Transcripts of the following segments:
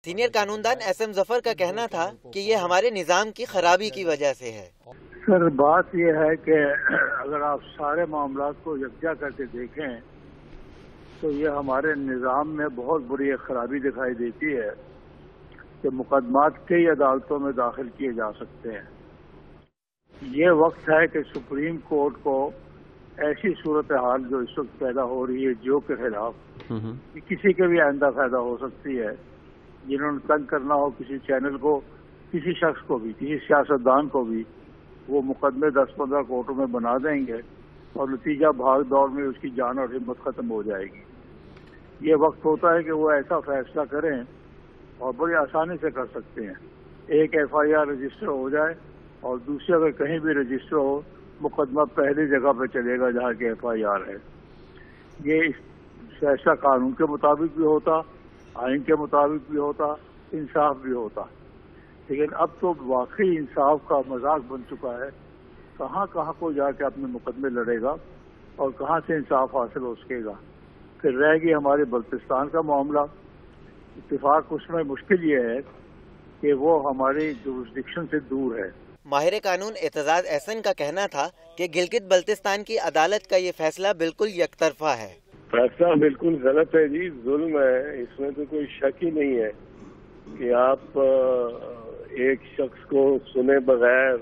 Senior قانوندان SM ظفر کا کہنا تھا کہ یہ ہمارے نظام کی خرابی کی وجہ سے ہے۔ سر بات یہ ہے کہ اگر آپ سارے معاملات کو یکجا کر کے دیکھیں تو یہ ہمارے نظام میں بہت بڑی ایک خرابی دکھائی دیتی ہے کہ مقدمات کئی عدالتوں میں داخل کیے جا سکتے ہیں۔ یہ وقت ہے کہ سپریم کورٹ کو ایسی صورتحال جو اس وقت پیدا ہو رہی ہے جیو کے خلاف، کسی کے بھی آئندہ فائدہ ہو سکتی ہے، جنہوں نے تنگ کرنا ہو کسی چینل کو، کسی شخص کو بھی، کسی سیاستدان کو بھی، وہ مقدمے 10-15 کورٹوں میں بنا دیں گے اور نتیجہ بھاگ دوڑ میں اس کی جان اور ہمت ختم ہو جائے گی۔ یہ وقت ہوتا ہے کہ وہ ایسا فیصلہ کریں اور بڑی آسانی سے کر سکتے ہیں۔ ایک FIR رجسٹر ہو جائے اور دوسری اگر کہیں بھی رجسٹر ہو، مقدمہ پہلی جگہ پہ چلے گا جہاں کہ FIR ہے۔ یہ فیصلہ قانون کے مطابق بھی ہوتا، آئین کے مطابق بھی ہوتا، انصاف بھی ہوتا، لیکن اب تو واقعی انصاف کا مذاق بن چکا ہے۔ کہاں کہاں کو جا کے اپنے مقدمے لڑے گا اور کہاں سے انصاف حاصل ہو سکے گا۔ پھر رہ گی ہمارے بلتستان کا معاملہ۔ اتفاق اس میں مشکل یہ ہے کہ وہ ہماری جورسڈکشن سے دور ہے۔ ماہر قانون اعتزاز احسن کا کہنا تھا کہ گلگت بلتستان کی عدالت کا یہ فیصلہ بالکل یک طرفہ ہے۔ فیصلہ بالکل غلط ہے جی، ظلم ہے، اس میں تو کوئی شک ہی نہیں ہے کہ آپ ایک شخص کو سنے بغیر،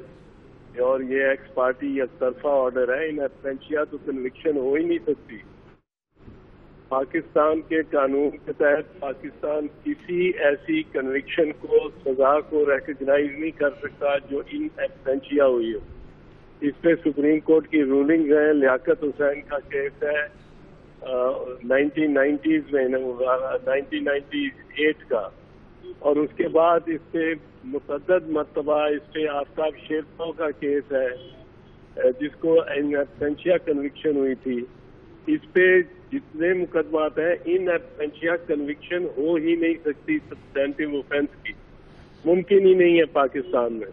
اور یہ ایکس پارٹی یک طرفہ آرڈر ہے، ان ایبسینشیا تو کنوکشن ہو ہی نہیں سکتی۔ پاکستان کے قانون کے تحت پاکستان کسی ایسی کنوکشن کو، سزا کو ریکگنائز نہیں کر سکتا جو ان ایبسینشیا ہوئی ہو۔ اس پہ سپریم کورٹ کی رولنگ ہے، لیاقت حسین کا کیس ہے 1990s میں، 1998 کا، اور اس کے بعد اس پہ متعدد مرتبہ اس پہ آفتاب شیرپاؤ کا کیس ہے جس کو ان ایبسینشیا کنوکشن ہوئی تھی۔ اس پہ جتنے مقدمات ہیں، ان ایبسینشیا کنوکشن ہو ہی نہیں سکتی سبسٹینٹیو اوفینس کی، ممکن ہی نہیں ہے پاکستان میں۔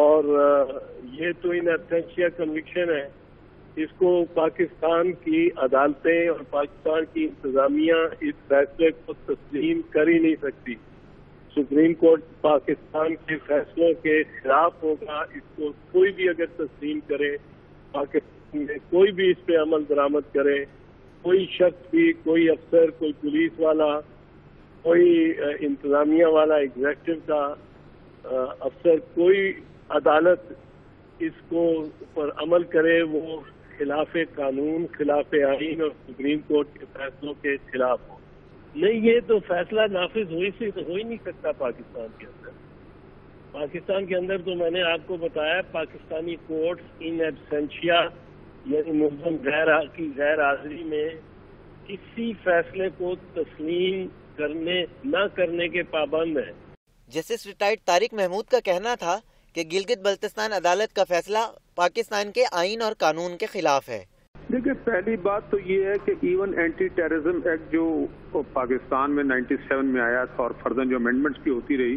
اور یہ تو ان ایبسینشیا کنوکشن ہے، اس کو پاکستان کی عدالتیں اور پاکستان کی انتظامیہ اس فیصلے کو تسلیم کر ہی نہیں سکتی۔ سپریم کورٹ پاکستان کے فیصلوں کے خلاف ہوگا، اس کو کوئی بھی اگر تسلیم کرے، پاکستان میں کوئی بھی اس پہ عمل درآمد کرے، کوئی شخص بھی، کوئی افسر، کوئی پولیس والا، کوئی انتظامیہ والا، ایگزیکٹو کا افسر، کوئی عدالت اس کو پر عمل کرے، وہ خلاف قانون، خلاف آئین اور سپریم کورٹ کے فیصلوں کے خلاف ہو۔ نہیں، یہ تو فیصلہ نافذ ہو ہی نہیں سکتا پاکستان کے اندر۔ پاکستان کے اندر تو میں نے آپ کو بتایا، پاکستانی کورٹس ان ایبسینشیا یعنی ملزم کی غیر حاضری میں کسی فیصلے کو تسلیم نہ کرنے کے پابند ہیں۔ جسٹس ریٹائرڈ طارق محمود کا کہنا تھا کہ گلگت بلتستان عدالت کا فیصلہ پاکستان کے آئین اور قانون کے خلاف ہے۔ دیکھیں، پہلی بات تو یہ ہے کہ ایون اینٹی ٹیررزم ایکٹ جو پاکستان میں 97 میں آیا تھا اور فرداً جو امینڈمنٹس بھی ہوتی رہی،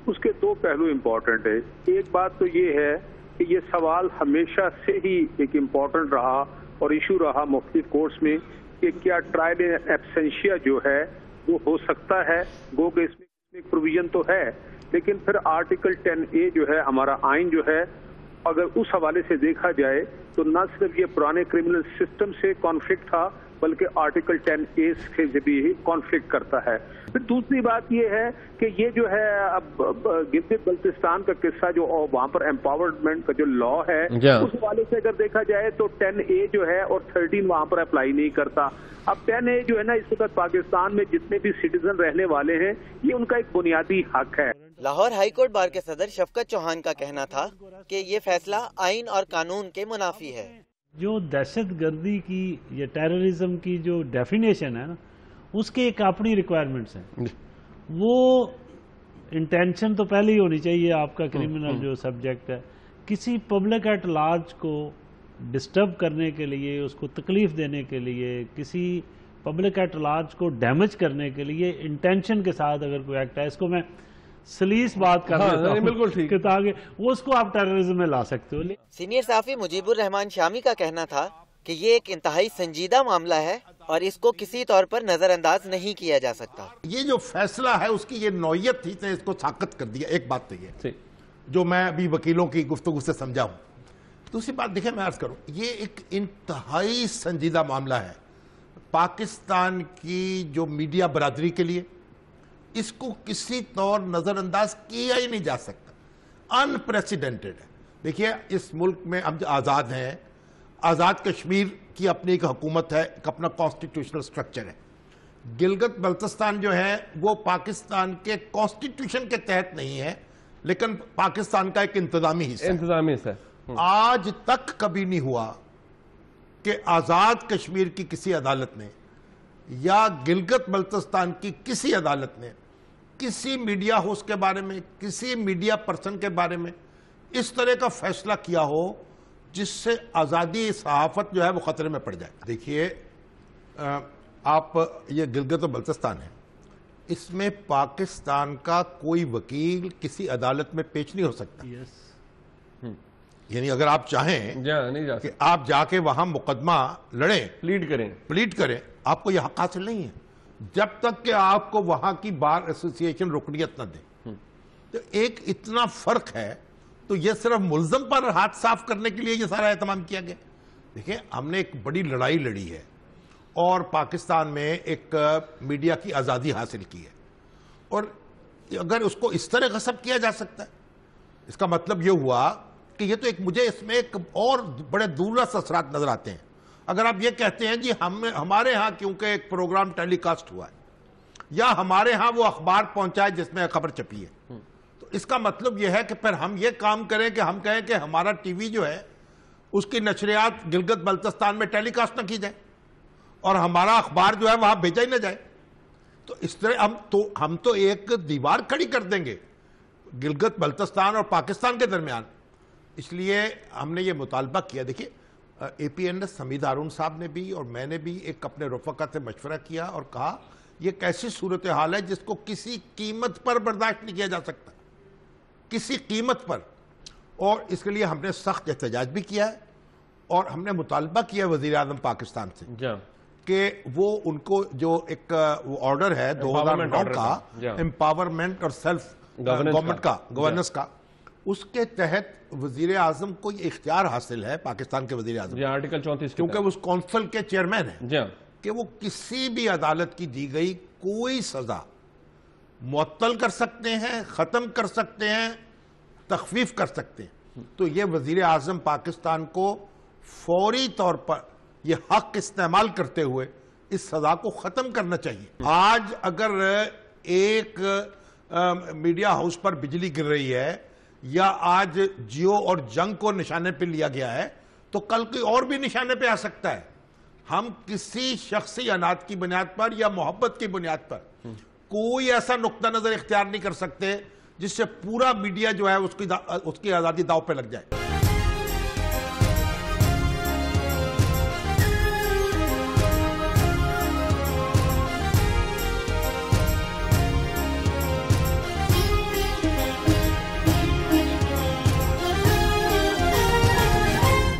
اس کے دو پہلو امپورٹنٹ ہے۔ ایک بات تو یہ ہے کہ یہ سوال ہمیشہ سے ہی ایک امپورٹنٹ رہا اور ایشو رہا مختلف کورٹس میں کہ کیا ٹرائل ایبسینشیا جو ہے وہ ہو سکتا ہے، گو کہ اس میں ایک پروویژن تو ہے، لیکن پھر آرٹیکل 10A جو ہے ہمارا آئین جو ہے، اگر اس حوالے سے دیکھا جائے تو نہ صرف یہ پرانے کرمنل سسٹم سے کانفلکٹ تھا بلکہ آرٹیکل 10A سے بھی کانفلکٹ کرتا ہے۔ پھر دوسری بات یہ ہے کہ یہ جو ہے اب گلگت بلتستان کا قصہ جو وہاں پر امپاورمنٹ کا جو لا ہے، اس حوالے سے اگر دیکھا جائے تو 10A جو ہے اور 13 وہاں پر اپلائی نہیں کرتا۔ اب 10A جو ہے نا، اس وقت پاکستان میں جتنے بھی سٹیزن رہنے والے ہیں، یہ ان کا ایک بنیادی حق ہے۔ لاہور ہائی کورٹ بار کے صدر شفقت چوہان کا کہنا تھا کہ یہ فیصلہ آئین اور قانون کے منافی ہے۔ جو دہشت گردی کی یا ٹیررزم کی جو ڈیفینیشن ہے نا، اس کے ایک اپنی ریکوائرمنٹس ہیں۔ وہ انٹینشن تو پہلے ہی ہونی چاہیے آپ کا کرمنل جو سبجیکٹ ہے، کسی پبلک ایٹ لارج کو ڈسٹرب کرنے کے لیے، اس کو تکلیف دینے کے لیے، کسی پبلک ایٹ لارج کو ڈیمیج کرنے کے لیے انٹینشن کے ساتھ اگر کوئی ایکٹ ہے، اس کو میں سلیس بات کر رہا ہوں کہ تاکہ وہ اس کو آپ ٹیررزم میں لا سکتے ہو۔ سینئر صحافی مجیب الرحمان شامی کا کہنا تھا کہ یہ ایک انتہائی سنجیدہ معاملہ ہے اور اس کو کسی طور پر نظر انداز نہیں کیا جا سکتا. یہ جو فیصلہ ہے اس کی یہ نوعیت تھی نے اس کو ساقط کر دیا. ایک بات تو یہ جو میں ابھی وکیلوں کی گفتگو سے سمجھا ہوں. دوسری بات دیکھیں میں عرض کروں, یہ ایک انتہائی سنجیدہ معاملہ ہے پاکستان کی جو میڈیا برادری کے لیے. اس کو کسی طور نظر انداز کیا ہی نہیں جا سکتا. انپریسیڈنٹڈ ہے. دیکھیے اس ملک میں ہم آزاد ہیں, آزاد کشمیر کی اپنی ایک حکومت ہے, ایک اپنا کانسٹیٹیوشنل سٹرکچر ہے. گلگت بلتستان جو ہے وہ پاکستان کے کانسٹیٹیوشن کے تحت نہیں ہے لیکن پاکستان کا ایک انتظامی حصہ ہے. آج تک کبھی نہیں ہوا کہ آزاد کشمیر کی کسی عدالت نے یا گلگت بلتستان کی کسی عدالت نے کسی میڈیا ہاؤس کے بارے میں, کسی میڈیا پرسن کے بارے میں اس طرح کا فیصلہ کیا ہو جس سے آزادی صحافت جو ہے وہ خطرے میں پڑ جائے. دیکھیے آپ یہ گلگت و بلتستان ہے, اس میں پاکستان کا کوئی وکیل کسی عدالت میں پیش نہیں ہو سکتا. یعنی اگر آپ چاہیں کہ آپ جا کے وہاں مقدمہ لڑیں, پلیڈ کریں, آپ کو یہ حق حاصل نہیں ہے جب تک کہ آپ کو وہاں کی بار ایسوسی ایشن رکنیت نہ دے. تو ایک اتنا فرق ہے. تو یہ صرف ملزم پر ہاتھ صاف کرنے کے لیے یہ سارا اہتمام کیا گیا. دیکھیں ہم نے ایک بڑی لڑائی لڑی ہے اور پاکستان میں ایک میڈیا کی آزادی حاصل کی ہے, اور اگر اس کو اس طرح غصب کیا جا سکتا ہے اس کا مطلب یہ ہوا کہ یہ تو ایک مجھے اس میں ایک اور بڑے دورس اثرات نظر آتے ہیں. اگر آپ یہ کہتے ہیں جی ہمارے ہاں کیونکہ ایک پروگرام ٹیلی کاسٹ ہوا ہے یا ہمارے ہاں وہ اخبار پہنچا ہے جس میں خبر چھپی ہے, تو اس کا مطلب یہ ہے کہ پھر ہم یہ کام کریں کہ ہم کہیں کہ ہمارا ٹی وی جو ہے اس کی نشریات گلگت بلتستان میں ٹیلی کاسٹ نہ کی جائے اور ہمارا اخبار جو ہے وہاں بھیجا ہی نہ جائے. تو اس طرح ہم تو ایک دیوار کھڑی کر دیں گے گلگت بلتستان اور پاکستان کے درمیان. اس لیے ہم نے یہ مطالبہ کیا. دیکھیے اے پی این ایس حمید ہارون صاحب نے بھی اور میں نے بھی ایک اپنے رفقا سے مشورہ کیا اور کہا یہ ایک ایسی صورتحال ہے جس کو کسی قیمت پر برداشت نہیں کیا جا سکتا, کسی قیمت پر. اور اس کے لیے ہم نے سخت احتجاج بھی کیا ہے اور ہم نے مطالبہ کیا وزیر اعظم پاکستان سے کہ وہ ان کو جو ایک آرڈر ہے 2009 کا امپاورمنٹ اور سیلف گورنمنٹ کا گورننس کا, اس کے تحت وزیر اعظم کو یہ اختیار حاصل ہے پاکستان کے وزیر اعظم آرٹیکل 34 کیونکہ وہ اس کونسل کے چیئرمین ہیں کہ وہ کسی بھی عدالت کی دی گئی کوئی سزا معطل کر سکتے ہیں, ختم کر سکتے ہیں, تخفیف کر سکتے ہیں. تو یہ وزیر اعظم پاکستان کو فوری طور پر یہ حق استعمال کرتے ہوئے اس سزا کو ختم کرنا چاہیے. آج اگر ایک میڈیا ہاؤس پر بجلی گر رہی ہے یا آج جیو اور جنگ کو نشانے پہ لیا گیا ہے تو کل کوئی اور بھی نشانے پہ آ سکتا ہے. ہم کسی شخصی عناد کی بنیاد پر یا محبت کی بنیاد پر کوئی ایسا نقطہ نظر اختیار نہیں کر سکتے جس سے پورا میڈیا جو ہے اس کی آزادی داؤ پہ لگ جائے.